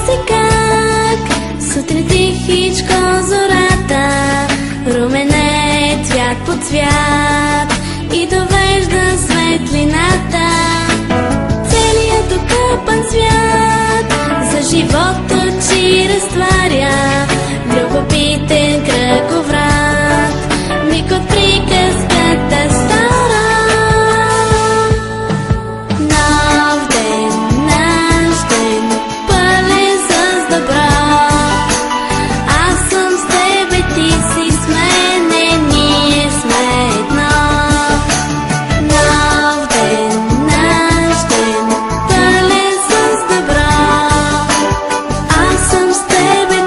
си как сутрин тихичко зората румене цвят по цвят и довежда светлината. Целият окъпан свят за живот очи разтваря, любопитен кръговрат, миг от приказката стара. Нов ден, наш ден, пълен с добро. Аз съм с тебе, ти си с мене, ние сме едно. Нов ден, наш ден, пълен с добро. Аз съм с тебе,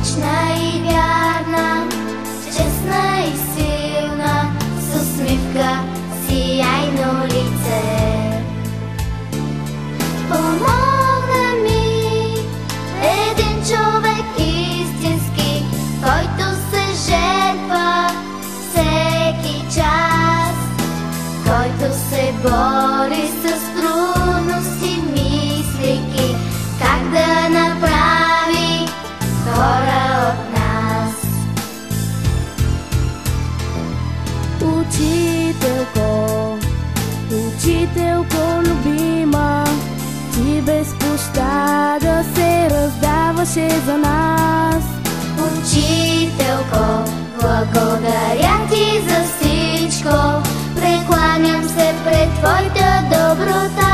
вечна и вярна, честна и силна, с усмивка, сияйно лице. Помогна ми един човек истински, който се жертва всеки час, който се бори с трудности, мислейки как да направи хора от нас. Учителко, учителко любима, ти без пощада се раздаваше за нас. Учителко, благодаря ти за всичко, прекланям се пред твоята доброта.